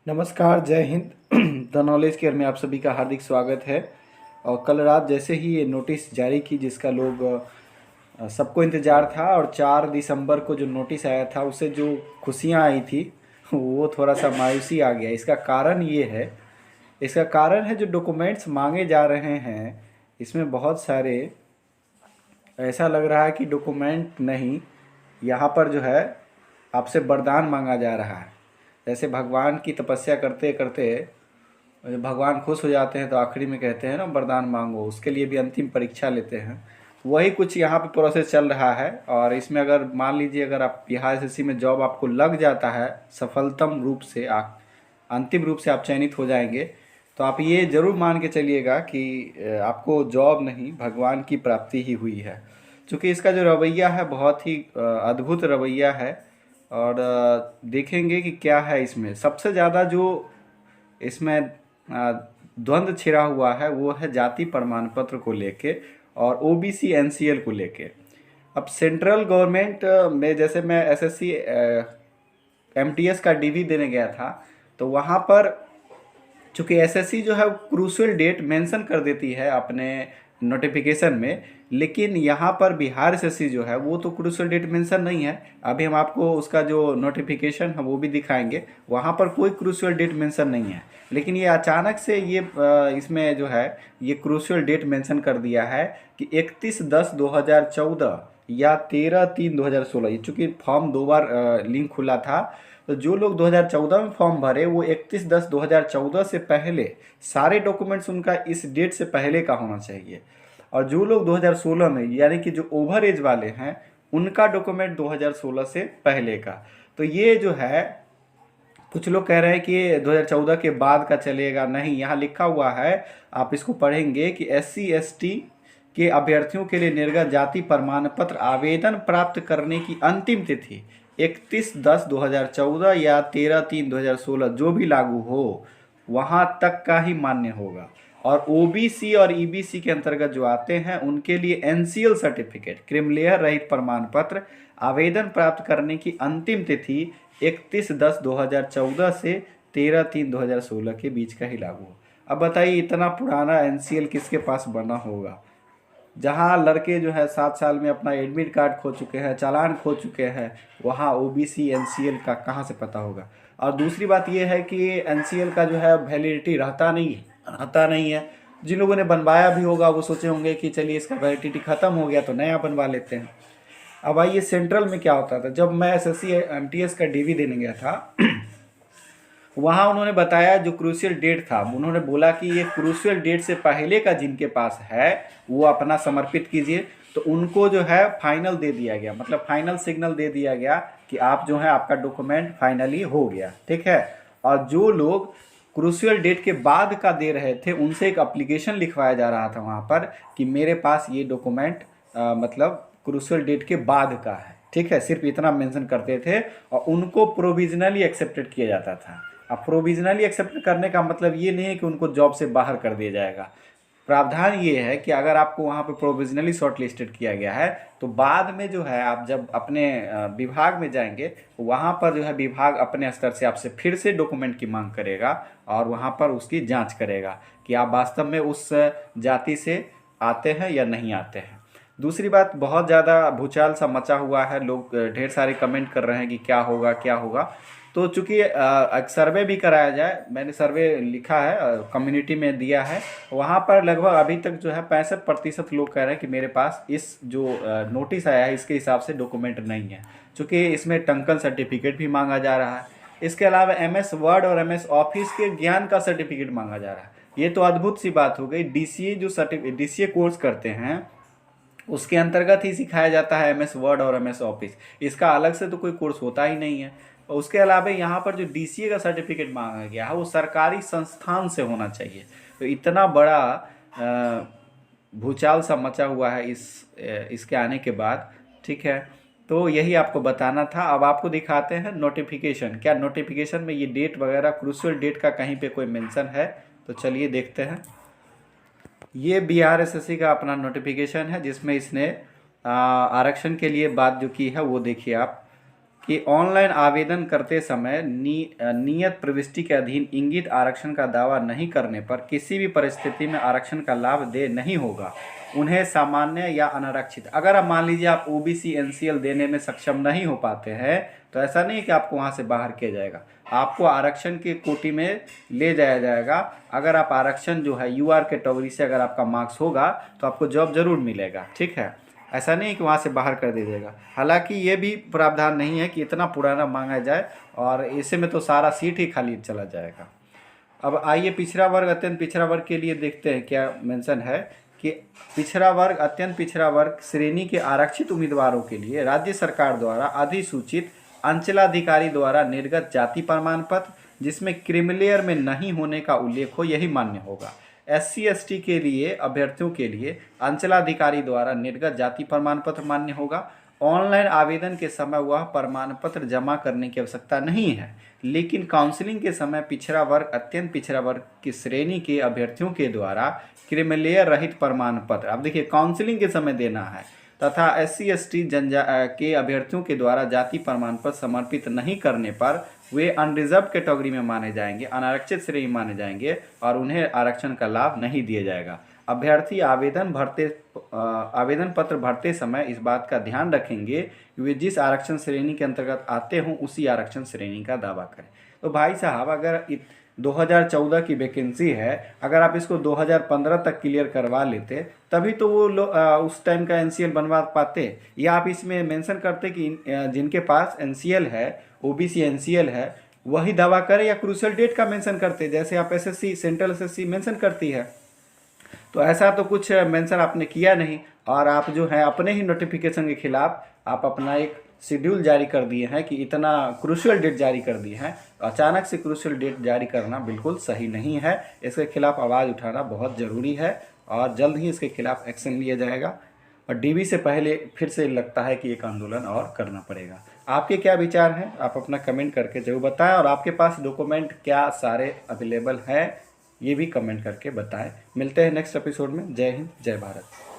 नमस्कार, जय Hind. The knowledge care में आप सभी का हार्दिक स्वागत है। और कल रात जैसे ही ये नोटिस जारी की जिसका लोग सबको इंतज़ार था, और 4 दिसंबर को जो नोटिस आया था उससे जो खुशियां आई थी वो थोड़ा सा मायूसी आ गया। इसका कारण है जो डॉक्यूमेंट्स मांगे जा रहे हैं, इसमें बहुत सारे ऐसा लग रहा है कि डॉक्यूमेंट नहीं, यहाँ पर जो है आपसे वरदान मांगा जा रहा है। जैसे भगवान की तपस्या करते करते भगवान खुश हो जाते हैं तो आखिरी में कहते हैं ना वरदान मांगो, उसके लिए भी अंतिम परीक्षा लेते हैं। वही कुछ यहाँ पे प्रोसेस चल रहा है। और इसमें अगर मान लीजिए अगर आप बिहार एसएससी में जॉब आपको लग जाता है सफलतम रूप से, अंतिम रूप से आप चयनित हो जाएंगे, तो आप ये ज़रूर मान के चलिएगा कि आपको जॉब नहीं भगवान की प्राप्ति ही हुई है। क्योंकि इसका जो रवैया है बहुत ही अद्भुत रवैया है। और देखेंगे कि क्या है इसमें सबसे ज़्यादा जो इसमें द्वंद्व छिड़ा हुआ है वो है जाति प्रमाण पत्र को लेके और ओबीसी एनसीएल को लेके। अब सेंट्रल गवर्नमेंट में जैसे मैं एसएससी एमटीएस का डीवी देने गया था, तो वहाँ पर चूँकि एसएससी जो है क्रूशियल डेट मेंशन कर देती है अपने नोटिफिकेशन में, लेकिन यहाँ पर बिहार एसएससी जो है वो तो क्रूशियल डेट मेंशन नहीं है। अभी हम आपको उसका जो नोटिफिकेशन है वो भी दिखाएंगे, वहाँ पर कोई क्रूशियल डेट मेंशन नहीं है। लेकिन ये अचानक से ये इसमें जो है ये क्रूशियल डेट मेंशन कर दिया है कि 31/10/2014 या 13/3/2016। ये चूँकि फॉर्म 2 बार लिंक खुला था, तो जो लोग 2014 में फॉर्म भरे वो 31/10/2014 से पहले सारे डॉक्यूमेंट्स उनका इस डेट से पहले का होना चाहिए। और जो लोग 2016 में यानी कि जो ओवर एज वाले हैं उनका डॉक्यूमेंट 2016 से पहले का। तो ये जो है कुछ लोग कह रहे हैं कि 2014 के बाद का चलेगा, नहीं, यहाँ लिखा हुआ है, आप इसको पढ़ेंगे कि SC ST के अभ्यर्थियों के लिए निर्गत जाति प्रमाण पत्र आवेदन प्राप्त करने की अंतिम तिथि 31/10/2014 या 13/3/2016 जो भी लागू हो वहाँ तक का ही मान्य होगा। और ओबीसी और ईबीसी के अंतर्गत जो आते हैं उनके लिए एनसीएल सर्टिफिकेट क्रिमिलेयर रहित प्रमाण पत्र आवेदन प्राप्त करने की अंतिम तिथि 31/10/2014 से 13/3/2016 के बीच का ही लागू हो। अब बताइए इतना पुराना एनसीएल किसके पास बना होगा, जहाँ लड़के जो है 7 साल में अपना एडमिट कार्ड खो चुके हैं, चालान खो चुके हैं, वहाँ ओबीसी एनसीएल का कहाँ से पता होगा। और दूसरी बात यह है कि एनसीएल का जो है वैलिडिटी रहता नहीं है। जिन लोगों ने बनवाया भी होगा वो सोचे होंगे कि चलिए इसका वैलिडिटी ख़त्म हो गया तो नया बनवा लेते हैं। अब आइए सेंट्रल में क्या होता था। जब मैं एसएससी एमटीएस का डीवी देने गया था वहाँ उन्होंने बताया जो क्रूशियल डेट था, उन्होंने बोला कि ये क्रूशियल डेट से पहले का जिनके पास है वो अपना समर्पित कीजिए। तो उनको जो है फाइनल दे दिया गया, मतलब फाइनल सिग्नल दे दिया गया कि आप जो है आपका डॉक्यूमेंट फाइनली हो गया, ठीक है। और जो लोग क्रूशियल डेट के बाद का दे रहे थे उनसे एक एप्लीकेशन लिखवाया जा रहा था वहाँ पर कि मेरे पास ये डॉक्यूमेंट मतलब क्रूशियल डेट के बाद का है, ठीक है, सिर्फ इतना मेंशन करते थे। और उनको प्रोविजनली एक्सेप्टेड किया जाता था। अब प्रोविजनली एक्सेप्ट करने का मतलब ये नहीं है कि उनको जॉब से बाहर कर दिया जाएगा। प्रावधान ये है कि अगर आपको वहाँ पे प्रोविजनली शॉर्ट लिस्टेड किया गया है तो बाद में जो है आप जब अपने विभाग में जाएंगे तो वहाँ पर जो है विभाग अपने स्तर से आपसे फिर से डॉक्यूमेंट की मांग करेगा और वहाँ पर उसकी जांच करेगा कि आप वास्तव में उस जाति से आते हैं या नहीं आते हैं। दूसरी बात, बहुत ज़्यादा भूचाल सा मचा हुआ है, लोग ढेर सारे कमेंट कर रहे हैं कि क्या होगा क्या होगा। तो चूंकि एक सर्वे भी कराया जाए, मैंने सर्वे लिखा है कम्युनिटी में दिया है, वहाँ पर लगभग अभी तक जो है 65% लोग कह रहे हैं कि मेरे पास इस जो नोटिस आया है इसके हिसाब से डॉक्यूमेंट नहीं है। चूँकि इसमें टंकल सर्टिफिकेट भी मांगा जा रहा है, इसके अलावा MS वर्ड और MS ऑफिस के ज्ञान का सर्टिफिकेट मांगा जा रहा है। ये तो अद्भुत सी बात हो गई। DCA कोर्स करते हैं उसके अंतर्गत ही सिखाया जाता है MS वर्ड और MS ऑफिस, इसका अलग से तो कोई कोर्स होता ही नहीं है। और उसके अलावा यहाँ पर जो DCA का सर्टिफिकेट मांगा गया है वो सरकारी संस्थान से होना चाहिए। तो इतना बड़ा भूचाल सा मचा हुआ है इसके आने के बाद, ठीक है। तो यही आपको बताना था। अब आपको दिखाते हैं नोटिफिकेशन, क्या नोटिफिकेशन में ये डेट वगैरह क्रूशियल डेट का कहीं पे कोई मेंशन है, तो चलिए देखते हैं। ये बिहार एसएससी का अपना नोटिफिकेशन है जिसमें इसने आरक्षण के लिए बात जो की है वो देखिए आप। कि ऑनलाइन आवेदन करते समय नियत प्रविष्टि के अधीन इंगित आरक्षण का दावा नहीं करने पर किसी भी परिस्थिति में आरक्षण का लाभ दे नहीं होगा उन्हें सामान्य या अनारक्षित। अगर आप मान लीजिए आप ओबीसी एनसीएल देने में सक्षम नहीं हो पाते हैं तो ऐसा नहीं है कि आपको वहाँ से बाहर किया जाएगा, आपको आरक्षण की कोटि में ले जाया जाएगा। अगर आप आरक्षण जो है यूआर कैटेगरी से अगर आपका मार्क्स होगा तो आपको जॉब जरूर मिलेगा, ठीक है। ऐसा नहीं है कि वहाँ से बाहर कर दिया जाएगा। हालांकि ये भी प्रावधान नहीं है कि इतना पुराना मांगा जाए और ऐसे में तो सारा सीट ही खाली चला जाएगा। अब आइए पिछड़ा वर्ग अत्यंत पिछड़ा वर्ग के लिए देखते हैं क्या मेंशन है कि पिछड़ा वर्ग अत्यंत पिछड़ा वर्ग श्रेणी के आरक्षित उम्मीदवारों के लिए राज्य सरकार द्वारा अधिसूचित अंचलाधिकारी द्वारा निर्गत जाति प्रमाण पत्र जिसमें क्रीमिलेयर में नहीं होने का उल्लेख हो यही मान्य होगा। SC ST के लिए अभ्यर्थियों के लिए अंचलाधिकारी द्वारा निर्गत जाति प्रमाण पत्र मान्य होगा। ऑनलाइन आवेदन के समय वह प्रमाण पत्र जमा करने की आवश्यकता नहीं है, लेकिन काउंसलिंग के समय पिछड़ा वर्ग अत्यंत पिछड़ा वर्ग की श्रेणी के अभ्यर्थियों के द्वारा क्रीमिलेयर रहित प्रमाण पत्र, अब देखिए काउंसलिंग के समय देना है, तथा SC ST के अभ्यर्थियों के द्वारा जाति प्रमाण पत्र समर्पित नहीं करने पर वे अनरिजर्व कैटेगरी में माने जाएंगे, अनारक्षित श्रेणी माने जाएंगे और उन्हें आरक्षण का लाभ नहीं दिया जाएगा। अभ्यर्थी आवेदन पत्र भरते समय इस बात का ध्यान रखेंगे कि वे जिस आरक्षण श्रेणी के अंतर्गत आते हों उसी आरक्षण श्रेणी का दावा करें। तो भाई साहब अगर 2014 की वैकेंसी है, अगर आप इसको 2015 तक क्लियर करवा लेते तभी तो वो उस टाइम का एनसीएल बनवा पाते, या आप इसमें मेंशन करते कि जिनके पास एनसीएल है ओबीसी एनसीएल है वही दावा करें, या क्रूशियल डेट का मेंशन करते जैसे आप एसएससी सेंट्रल एसएससी मेंशन करती है। तो ऐसा तो कुछ मेंशन आपने किया नहीं और आप जो है अपने ही नोटिफिकेशन के खिलाफ आप अपना एक शेड्यूल जारी कर दिए हैं कि इतना क्रूशियल डेट जारी कर दिए हैं। अचानक से क्रूशियल डेट जारी करना बिल्कुल सही नहीं है, इसके खिलाफ आवाज़ उठाना बहुत ज़रूरी है और जल्द ही इसके खिलाफ एक्शन लिया जाएगा। और डीबी से पहले फिर से लगता है कि एक आंदोलन और करना पड़ेगा। आपके क्या विचार हैं आप अपना कमेंट करके जरूर बताएं, और आपके पास डॉक्यूमेंट क्या सारे अवेलेबल हैं ये भी कमेंट करके बताएं। मिलते हैं नेक्स्ट एपिसोड में। जय हिंद, जय भारत।